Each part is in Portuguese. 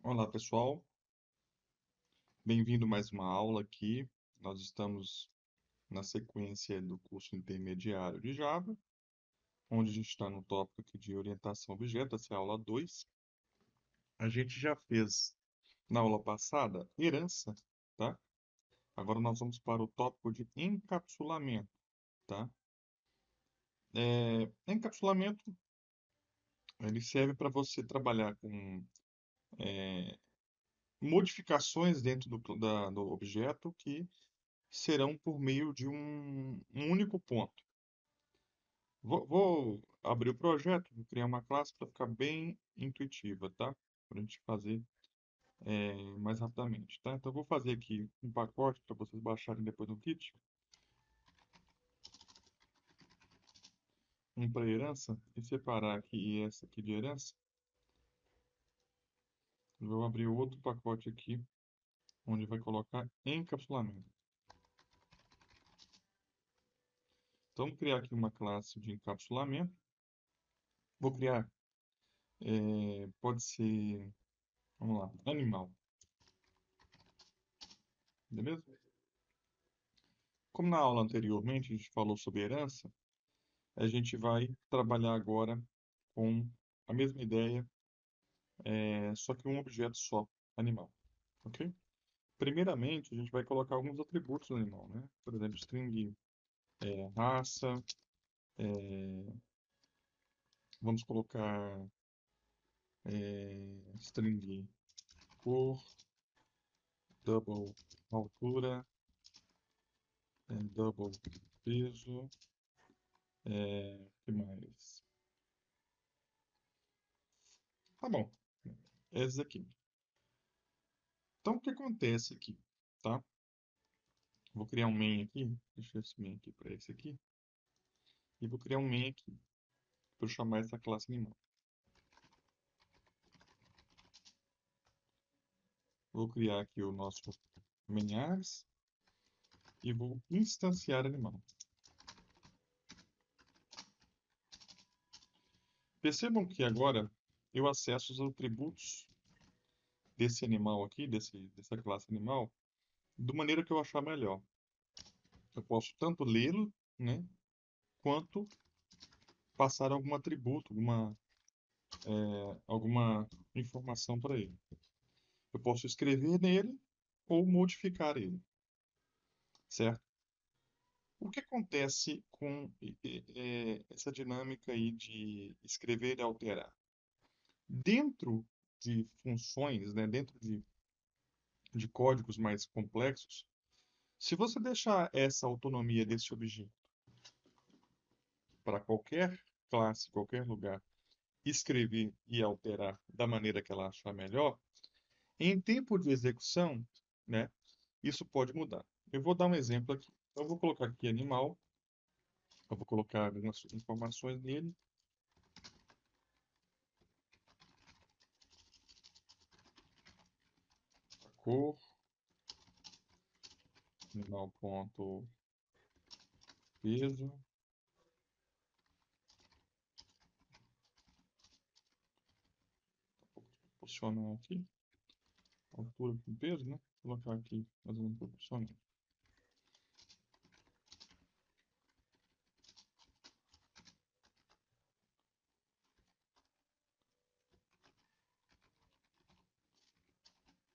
Olá, pessoal. Bem-vindo a mais uma aula aqui. Nós estamos na sequência do curso intermediário de Java, onde a gente está no tópico aqui de orientação a objeto, essa é a aula 2. A gente já fez na aula passada herança, tá? Agora nós vamos para o tópico de encapsulamento, tá? Encapsulamento, ele serve para você trabalhar com modificações dentro do objeto que serão por meio de um único ponto. Vou abrir o projeto, vou criar uma classe para ficar bem intuitiva, tá? Para a gente fazer mais rapidamente, tá? Então, eu vou fazer aqui um pacote para vocês baixarem depois no Git, um para herança, e separar aqui essa aqui de herança. Vou abrir outro pacote aqui, onde vai colocar encapsulamento. Então, vou criar aqui uma classe de encapsulamento. Vou criar, pode ser, vamos lá, animal, beleza? Como na aula anteriormente a gente falou sobre herança, a gente vai trabalhar agora com a mesma ideia, só que um objeto só, animal, ok? Primeiramente, a gente vai colocar alguns atributos no animal, né? Por exemplo, string raça, vamos colocar string cor, double altura, double peso, que mais? Tá bom, esses aqui. Então, o que acontece aqui, tá? Vou criar um main aqui, deixa esse main aqui para esse aqui, e vou criar um main aqui, para eu chamar essa classe animal. Vou criar aqui o nosso main.args e vou instanciar animal. Percebam que agora eu acesso os atributos desse animal aqui, dessa classe animal, da maneira que eu achar melhor. Eu posso tanto lê-lo, né, quanto passar algum atributo, alguma informação para ele. Eu posso escrever nele ou modificar ele, certo? O que acontece com essa dinâmica aí de escrever e alterar? Dentro de funções, né, dentro de códigos mais complexos, se você deixar essa autonomia desse objeto para qualquer classe, qualquer lugar, escrever e alterar da maneira que ela achar melhor, em tempo de execução, né, isso pode mudar. Eu vou dar um exemplo aqui. Eu vou colocar aqui animal, eu vou colocar algumas informações nele. A cor, animal ponto peso, proporcional aqui, altura com peso, né? Vou colocar aqui mais ou menos proporcional.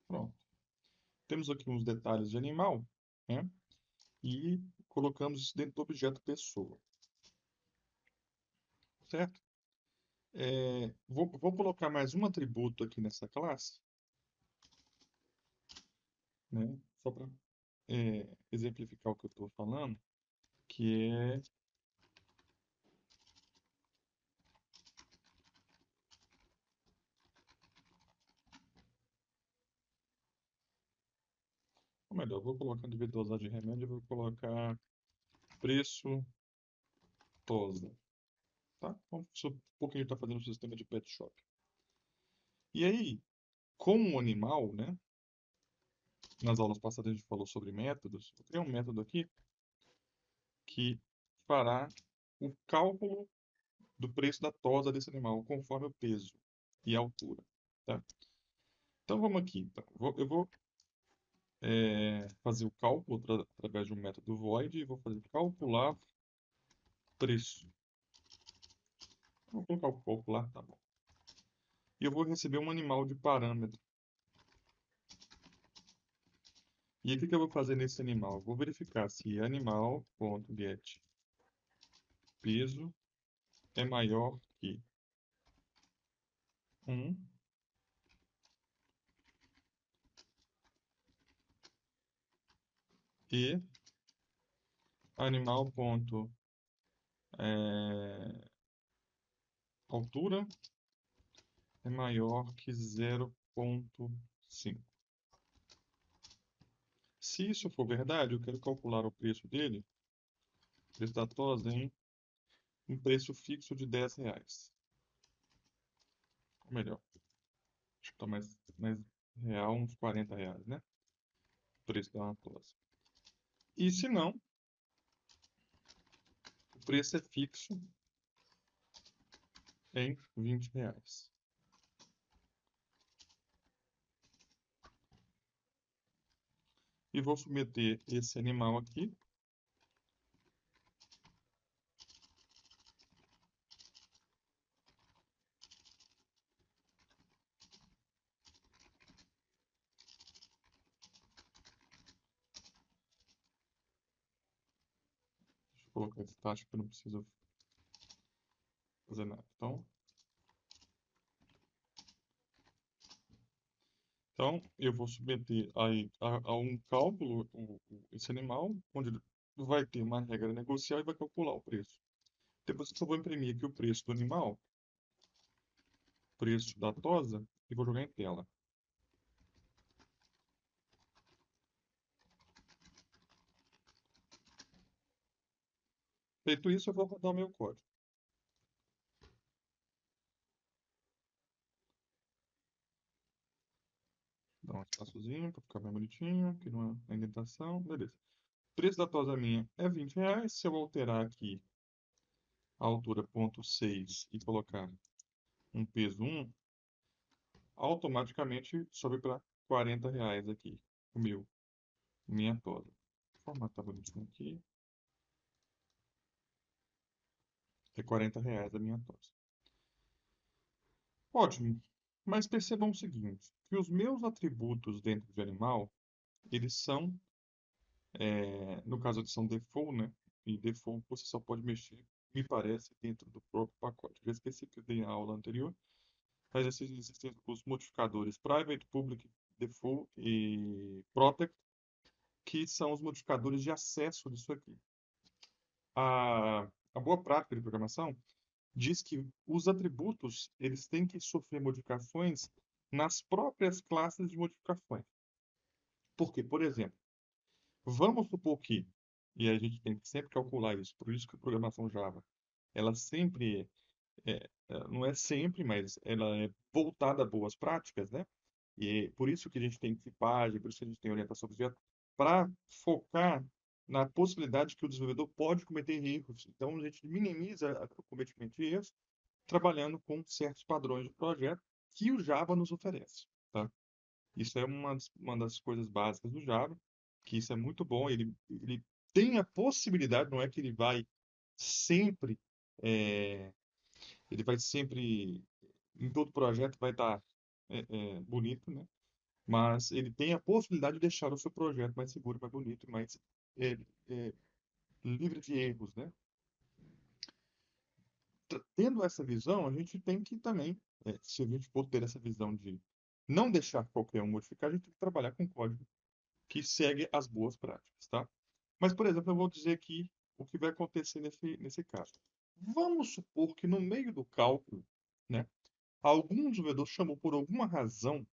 Pronto. Temos aqui uns detalhes de animal, né? E colocamos isso dentro do objeto pessoa, certo? Vou colocar mais um atributo aqui nessa classe, né? Só para exemplificar o que eu estou falando, que é ou melhor, vou colocar de vez dosagem de remédio, eu vou colocar preço tosa, tá? Vamos supor que a gente está fazendo um sistema de pet shop. E aí, como o animal, né? Nas aulas passadas a gente falou sobre métodos. Eu criei um método aqui que fará o cálculo do preço da tosa desse animal conforme o peso e a altura, tá? Então vamos aqui. Então, eu vou fazer o cálculo através de um método void e vou fazer calcular preço. Vou colocar o calcular, tá bom. E eu vou receber um animal de parâmetro. E o que eu vou fazer nesse animal? Eu vou verificar se animal.get peso é maior que 1 e animal.altura é maior que 0,5. Se isso for verdade, eu quero calcular o preço dele, o preço da tosa, em um preço fixo de R$ 10. Ou melhor, acho que está mais real, uns R$ 40, né? O preço da tosa. E se não, o preço é fixo em R$ 20. E vou submeter esse animal aqui. Deixa eu colocar esse taxa que eu não preciso fazer nada. Então, eu vou submeter aí a um cálculo esse animal, onde ele vai ter uma regra negocial e vai calcular o preço. Depois eu só vou imprimir aqui o preço do animal, preço da tosa, e vou jogar em tela. Feito isso, eu vou rodar o meu código. Dá um espaçozinho para ficar bem bonitinho, aqui na indentação, beleza. O preço da tosa minha é R$ 20. Se eu alterar aqui a altura 0,6 e colocar um peso 1, automaticamente sobe para R$ 40 aqui, minha tosa. Vou formatar bonitinho aqui. É R$ 40 a minha tosa. Ótimo. Mas percebam o seguinte, que os meus atributos dentro de animal, eles são, no caso eles são default, né? E default você só pode mexer, me parece, dentro do próprio pacote. Eu esqueci que eu dei na aula anterior, mas existem os modificadores private, public, default e protect, que são os modificadores de acesso disso aqui. A boa prática de programação diz que os atributos eles têm que sofrer modificações nas próprias classes de modificações. Por quê? Por exemplo, vamos supor que, e a gente tem que sempre calcular isso, por isso que a programação Java, ela sempre, não é sempre, mas ela é voltada a boas práticas, né? E é por isso que a gente tem tipagem, por isso que a gente tem orientação a objeto, para focar na possibilidade que o desenvolvedor pode cometer erros. Então, a gente minimiza o cometimento de erros trabalhando com certos padrões de projeto que o Java nos oferece, tá? Isso é uma das coisas básicas do Java, que isso é muito bom. Ele tem a possibilidade, não é que sempre, é, ele vai sempre, em todo projeto vai estar bonito, né? Mas ele tem a possibilidade de deixar o seu projeto mais seguro, mais bonito, mais é, é, livre de erros, né? Tendo essa visão, a gente tem que também, se a gente for ter essa visão de não deixar qualquer um modificar, a gente tem que trabalhar com código que segue as boas práticas, tá? Mas, por exemplo, eu vou dizer aqui o que vai acontecer nesse caso. Vamos supor que no meio do cálculo, né, algum desenvolvedor chamou por alguma razão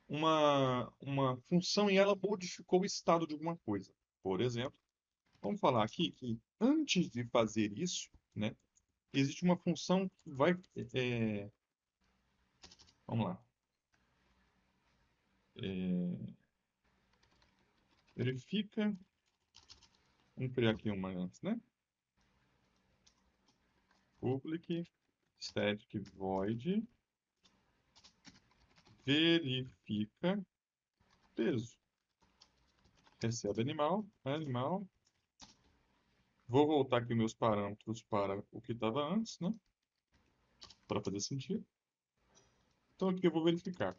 uma função e ela modificou o estado de alguma coisa. Por exemplo, vamos falar aqui que antes de fazer isso, né, existe uma função que vai. Vamos lá. Verifica. Vamos criar aqui uma antes, né? Public static void verifica peso. Recebe animal, animal. Vou voltar aqui meus parâmetros para o que estava antes, né? Para fazer sentido. Então aqui eu vou verificar.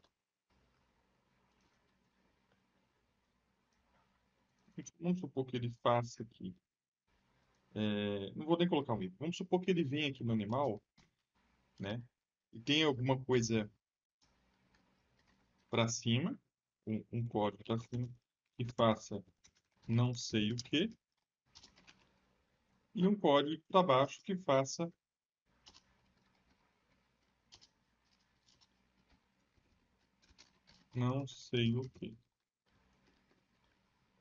Vamos supor que ele faça aqui. Não vou nem colocar um item. Vamos supor que ele venha aqui no animal, né? E tem alguma coisa para cima, um código para cima, que faça não sei o que, e um código para baixo que faça não sei o que.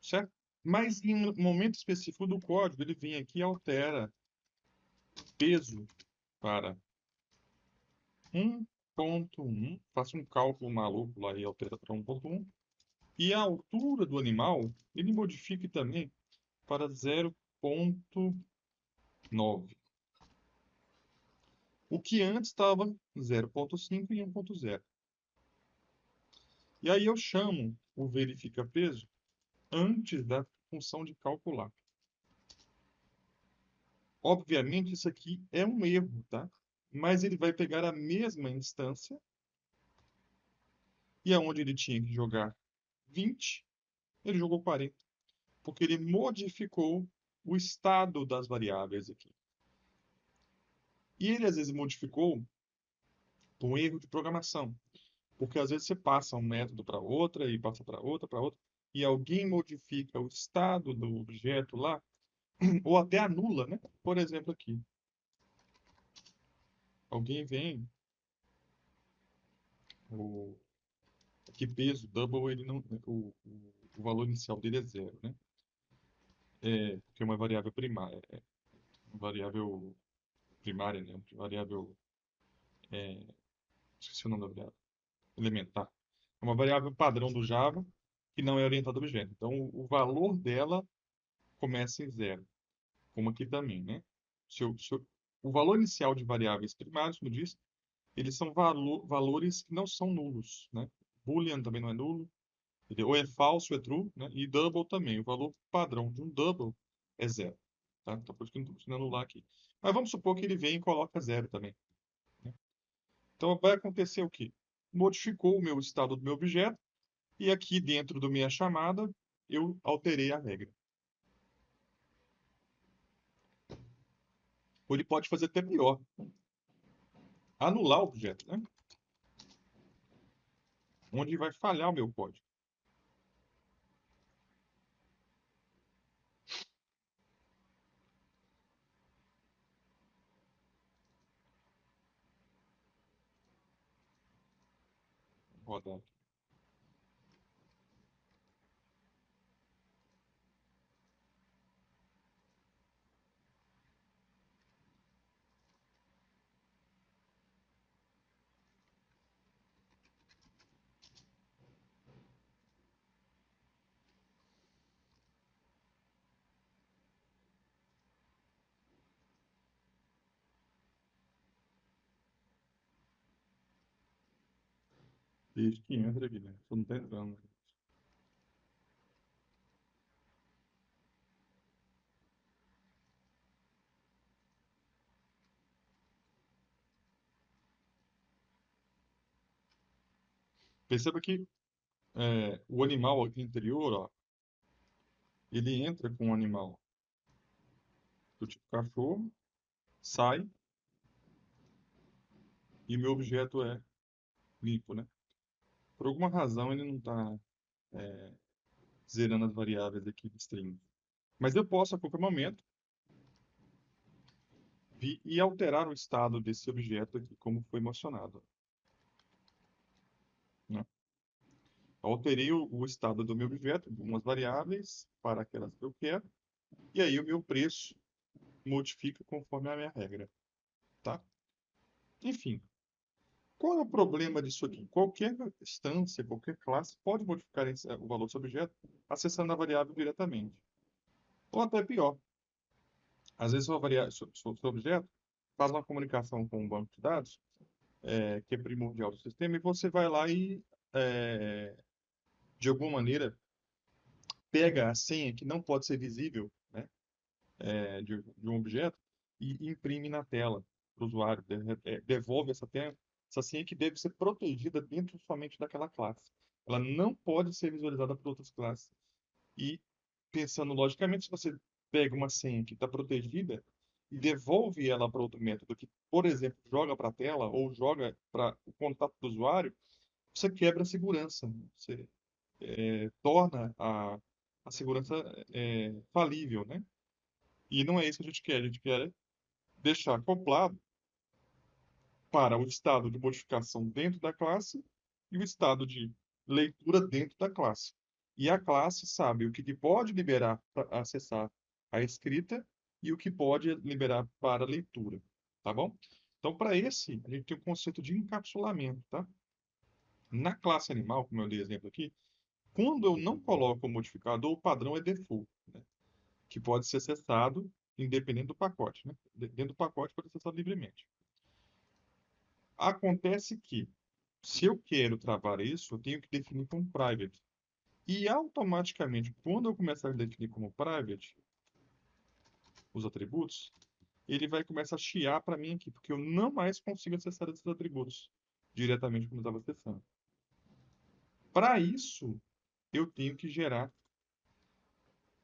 Certo? Mas em um momento específico do código, ele vem aqui e altera peso para 1.1, faça um cálculo maluco lá e altera para 1.1, e a altura do animal, ele modifique também para 0.9. O que antes estava 0.5 e 1.0. E aí eu chamo o verifica peso antes da função de calcular. Obviamente isso aqui é um erro, tá? Mas ele vai pegar a mesma instância e aonde ele tinha que jogar 20, ele jogou 40, porque ele modificou o estado das variáveis aqui. E ele às vezes modificou um erro de programação, porque às vezes você passa um método para outra e passa para outra, e alguém modifica o estado do objeto lá, ou até anula, né? Por exemplo, aqui. Alguém vem, o que peso, double, ele não, o valor inicial dele é zero, né? Porque é uma variável primária, uma variável primária, né? Uma variável, esqueci o nome da variável, elementar. É uma variável padrão do Java que não é orientada a objeto. Então, o valor dela começa em zero, como aqui também, né? O valor inicial de variáveis primárias, como eu disse, eles são valores que não são nulos, né? Boolean também não é nulo, entendeu? Ou é falso ou é true, né? E double também. O valor padrão de um double é zero, tá? Então, por isso que eu não estou conseguindo anular aqui. Mas vamos supor que ele vem e coloca zero também, né? Então, vai acontecer o quê? Modificou o meu estado do meu objeto e aqui dentro da minha chamada eu alterei a regra. Ou ele pode fazer até pior, anular o objeto, né? Onde vai falhar o meu código. Vou rodar aqui. Desde que entra aqui, né? Só não tá entrando. Perceba que o animal aqui interior, ó, ele entra com um animal do tipo cachorro, sai e meu objeto é limpo, né? Por alguma razão ele não está zerando as variáveis aqui de string. Mas eu posso a qualquer momento vir e alterar o estado desse objeto aqui, como foi mencionado, né? Alterei o estado do meu objeto, algumas variáveis para aquelas que eu quero, e aí o meu preço modifica conforme a minha regra, tá? Enfim, qual é o problema disso aqui? Qualquer instância, qualquer classe pode modificar o valor desse objeto acessando a variável diretamente. Ou até pior, às vezes seu objeto faz uma comunicação com um banco de dados que é primordial do sistema, e você vai lá e, é, de alguma maneira, pega a senha que não pode ser visível, né, de um objeto e imprime na tela para o usuário, devolve essa senha que deve ser protegida dentro somente daquela classe. Ela não pode ser visualizada por outras classes. E pensando logicamente, se você pega uma senha que está protegida e devolve ela para outro método que, por exemplo, joga para a tela ou joga para o contato do usuário, você quebra a segurança, né? Você torna a segurança falível, né? E não é isso que a gente quer deixar acoplado para o estado de modificação dentro da classe e o estado de leitura dentro da classe. E a classe sabe o que pode liberar para acessar a escrita e o que pode liberar para a leitura, tá bom? Então, para esse, a gente tem o conceito de encapsulamento, tá? Na classe animal, como eu dei exemplo aqui, quando eu não coloco o modificador, o padrão é default, né? Que pode ser acessado independente do pacote, né? Dentro do pacote pode ser acessado livremente. Acontece que, se eu quero travar isso, eu tenho que definir como private. E automaticamente, quando eu começar a definir como private os atributos, ele vai começar a chiar para mim aqui, porque eu não mais consigo acessar esses atributos diretamente como eu estava acessando. Para isso, eu tenho que gerar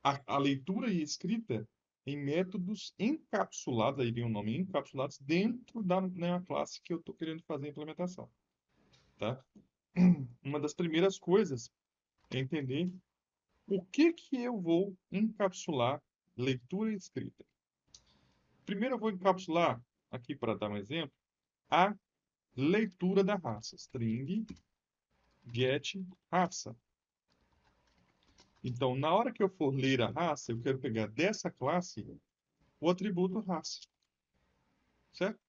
a leitura e escrita em métodos encapsulados, aí vem o nome, encapsulados dentro da classe que eu estou querendo fazer a implementação. Tá? Uma das primeiras coisas é entender o que eu vou encapsular leitura e escrita. Primeiro eu vou encapsular, aqui para dar um exemplo, a leitura da raça. String get raça. Então, na hora que eu for ler a raça, eu quero pegar dessa classe o atributo raça, certo?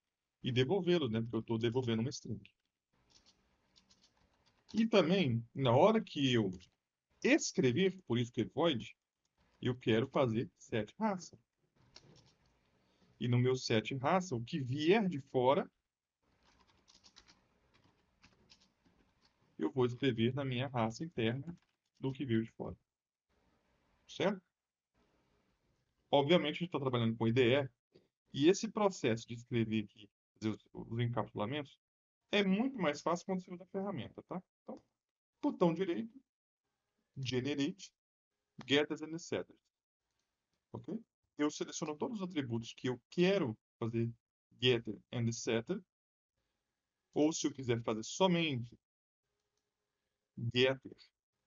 E devolvê-lo, né? Porque eu estou devolvendo uma string. E também, na hora que eu escrever, por isso que é void, eu quero fazer set raça. E no meu set raça, o que vier de fora, eu vou escrever na minha raça interna do que veio de fora. Certo? Obviamente, a gente está trabalhando com IDE, e esse processo de escrever aqui, fazer os encapsulamentos, é muito mais fácil quando você usa a ferramenta, tá? Então, botão direito, Generate, Getters and Setters. Ok? Eu seleciono todos os atributos que eu quero fazer Getter and Setter, ou se eu quiser fazer somente Getter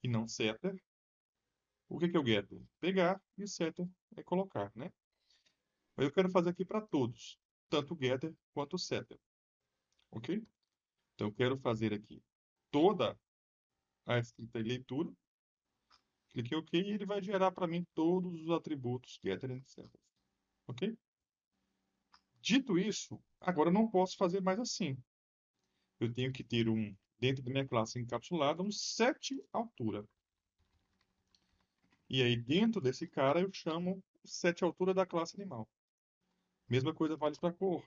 e não Setter, o que é o Getter? Pegar e o Setter é colocar, né? Mas eu quero fazer aqui para todos, tanto o Getter quanto o Setter, ok? Então eu quero fazer aqui toda a escrita e leitura, cliquei OK e ele vai gerar para mim todos os atributos Getter e Setter, ok? Dito isso, agora eu não posso fazer mais assim. Eu tenho que ter dentro da minha classe encapsulada, um set altura. E aí dentro desse cara eu chamo o set altura da classe animal. Mesma coisa vale para cor.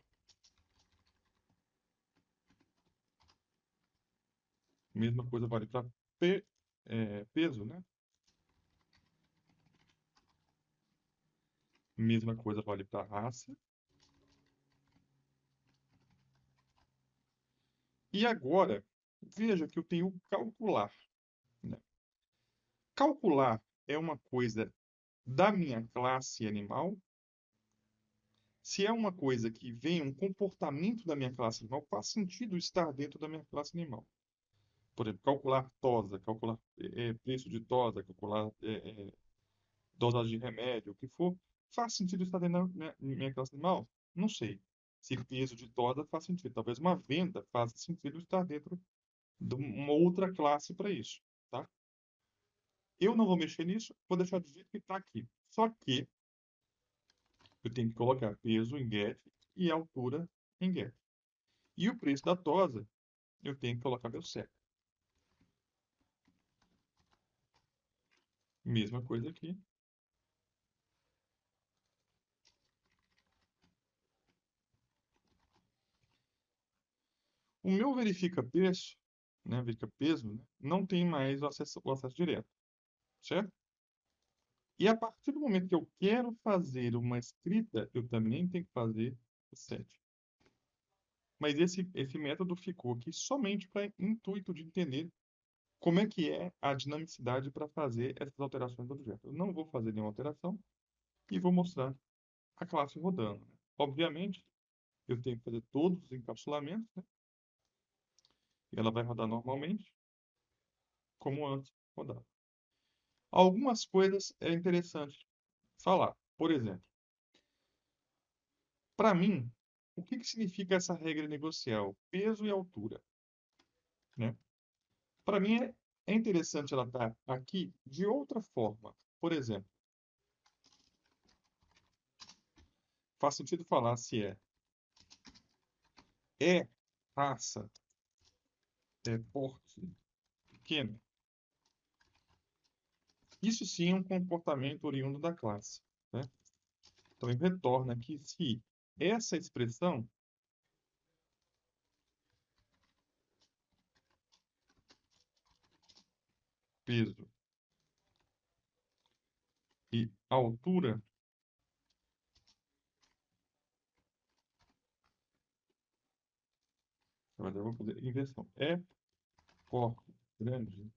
Mesma coisa vale para peso, né? Mesma coisa vale para raça. E agora, veja que eu tenho calcular, né? Calcular é uma coisa da minha classe animal. Se é uma coisa que vem um comportamento da minha classe animal, faz sentido estar dentro da minha classe animal. Por exemplo, calcular tosa, calcular preço de tosa, calcular dosagem de remédio, o que for, faz sentido estar dentro da minha classe animal? Não sei. Se peso de tosa faz sentido. Talvez uma venda faça sentido estar dentro de uma outra classe para isso, tá? Eu não vou mexer nisso, vou deixar do jeito que está aqui. Só que eu tenho que colocar peso em get e altura em get. E o preço da tosa, eu tenho que colocar meu set. Mesma coisa aqui. O meu verifica preço, né, verifica peso, né, não tem mais o acesso direto, certo? E a partir do momento que eu quero fazer uma escrita, eu também tenho que fazer o set. Mas esse método ficou aqui somente para intuito de entender como é que é a dinamicidade para fazer essas alterações do objeto. Eu não vou fazer nenhuma alteração e vou mostrar a classe rodando, né? Obviamente, eu tenho que fazer todos os encapsulamentos, né? E ela vai rodar normalmente, como antes rodava. Algumas coisas é interessante falar. Por exemplo, para mim, o que significa essa regra negocial? Peso e altura, né? Para mim é interessante ela estar aqui de outra forma. Por exemplo, faz sentido falar se é raça, é porte pequeno. Isso sim é um comportamento oriundo da classe, né? Então ele retorna aqui se essa expressão peso e altura, mas eu vou fazer inversão, é porte grande,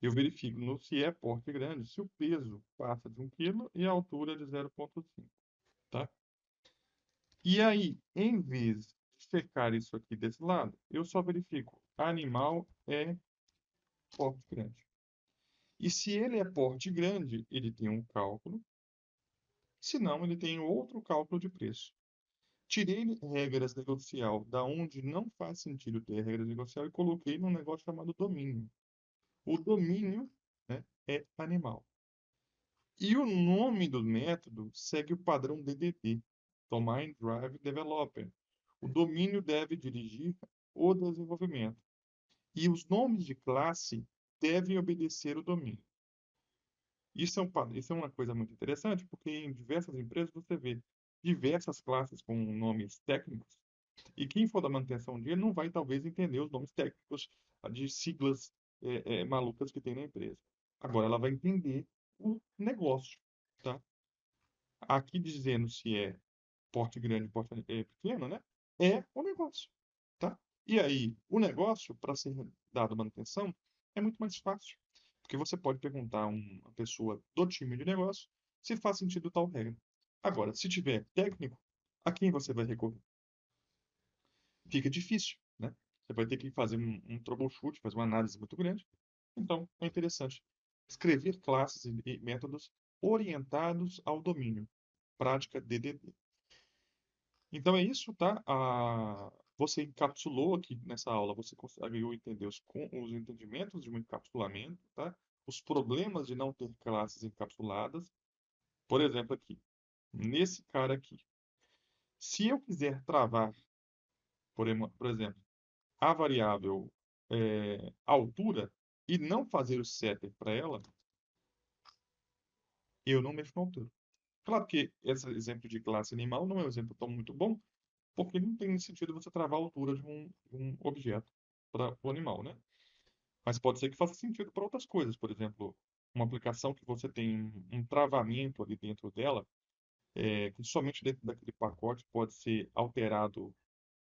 eu verifico no se é porte grande, se o peso passa de 1 kg e a altura de 0,5, tá? E aí, em vez de checar isso aqui desse lado, eu só verifico animal é porte grande. E se ele é porte grande, ele tem um cálculo, se não, ele tem outro cálculo de preço. Tirei regras negocial da onde não faz sentido ter regras negocial e coloquei num negócio chamado domínio. O domínio, né, é animal. E o nome do método segue o padrão DDD, Domain Drive Developer. O domínio deve dirigir o desenvolvimento. E os nomes de classe devem obedecer o domínio. Isso é uma coisa muito interessante, porque em diversas empresas você vê diversas classes com nomes técnicos, e quem for da manutenção dele não vai, talvez, entender os nomes técnicos de siglas malucas que tem na empresa. Agora ela vai entender o negócio, tá? Aqui dizendo se é porte grande, porte pequeno, né? É o negócio, tá? E aí, o negócio, para ser dado manutenção, é muito mais fácil. Porque você pode perguntar a uma pessoa do time de negócio se faz sentido tal regra. Agora, se tiver técnico, a quem você vai recorrer? Fica difícil, né? Você vai ter que fazer um troubleshoot, fazer uma análise muito grande. Então, é interessante escrever classes e métodos orientados ao domínio. Prática DDD. Então é isso, tá? Você encapsulou aqui nessa aula, você conseguiu entender os entendimentos de um encapsulamento, tá? Os problemas de não ter classes encapsuladas. Por exemplo, aqui, nesse cara aqui. Se eu quiser travar, por exemplo, a variável altura e não fazer o setter para ela, eu não mexo na altura. Claro que esse exemplo de classe animal não é um exemplo tão muito bom, porque não tem sentido você travar a altura de um objeto para o animal, né? Mas pode ser que faça sentido para outras coisas. Por exemplo, uma aplicação que você tem um travamento ali dentro dela, que somente dentro daquele pacote pode ser alterado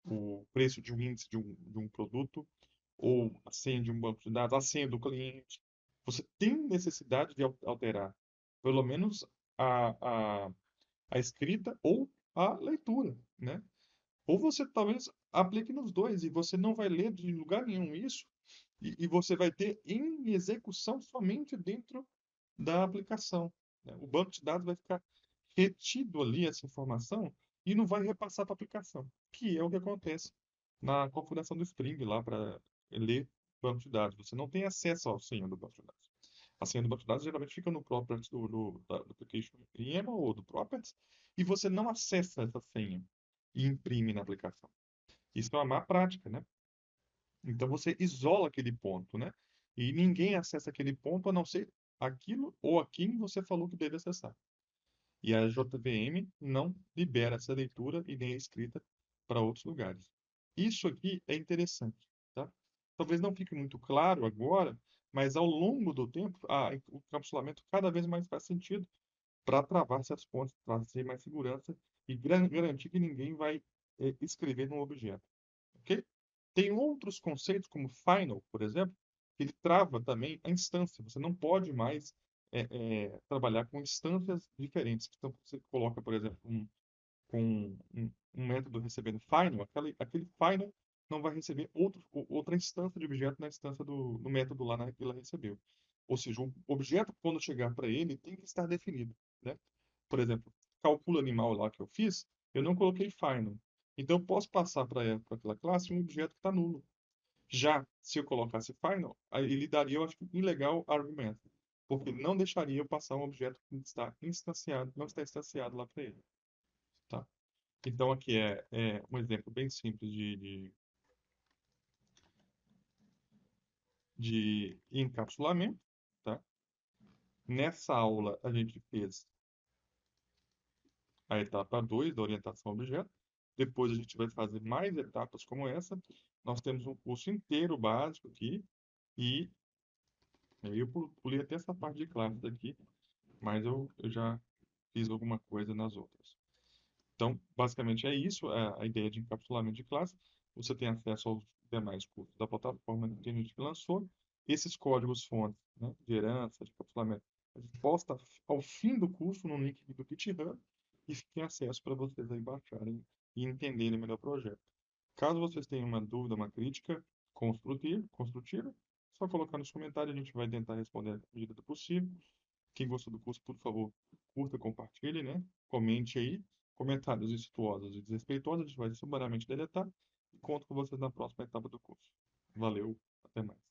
o preço de um índice de um produto, ou a senha de um banco de dados, a senha do cliente. Você tem necessidade de alterar, pelo menos, a, a, a escrita ou a leitura, né? Ou você talvez aplique nos dois e você não vai ler de lugar nenhum isso, e você vai ter em execução somente dentro da aplicação, né? O banco de dados vai ficar retido ali essa informação e não vai repassar para a aplicação, que é o que acontece na configuração do Spring lá para ler banco de dados. Você não tem acesso à senha do banco de dados. A senha do banco de dados geralmente fica no properties do application YAML ou do properties, e você não acessa essa senha e imprime na aplicação. Isso é uma má prática, né? Então você isola aquele ponto, né? E ninguém acessa aquele ponto a não ser aquilo ou a quem você falou que deve acessar. E a JVM não libera essa leitura e nem a escrita para outros lugares. isso aqui é interessante, tá? Talvez não fique muito claro agora, mas ao longo do tempo, o encapsulamento cada vez mais faz sentido para travar certos pontos, trazer mais segurança e garantir que ninguém vai escrever no objeto, ok? Tem outros conceitos, como final, por exemplo, que ele trava também a instância. Você não pode mais trabalhar com instâncias diferentes. Então, você coloca, por exemplo, um método recebendo final, aquele final não vai receber outra instância de objeto na instância do método lá que ela recebeu. Ou seja, o objeto, quando chegar para ele, tem que estar definido, né? Por exemplo, cálculo animal lá que eu fiz, eu não coloquei final. Então, eu posso passar para aquela classe um objeto que está nulo. Já se eu colocasse final, aí ele daria, eu acho que, ilegal argumento, porque não deixaria eu passar um objeto que está instanciado, não está instanciado lá para ele, tá? Então, aqui é um exemplo bem simples de encapsulamento, tá? Nessa aula, a gente fez a etapa 2 da orientação ao objeto. Depois, a gente vai fazer mais etapas como essa. Nós temos um curso inteiro básico aqui. E aí eu pulei até essa parte de classes aqui, mas eu já fiz alguma coisa nas outras. Então, basicamente é isso, a ideia de encapsulamento de classe. Você tem acesso aos demais cursos da plataforma que a gente lançou. Esses códigos-fontes, né, de herança, de encapsulamento, a gente posta ao fim do curso no link do GitHub e fiquem acesso para vocês aí baixarem e entenderem melhor o projeto. Caso vocês tenham uma dúvida, uma crítica construtiva, só colocar nos comentários, a gente vai tentar responder à medida do possível. Quem gostou do curso, por favor, curta, compartilhe, né? Comente aí. Comentários insultuosos e desrespeitosos, a gente vai sumariamente deletar e conto com vocês na próxima etapa do curso. Valeu, até mais.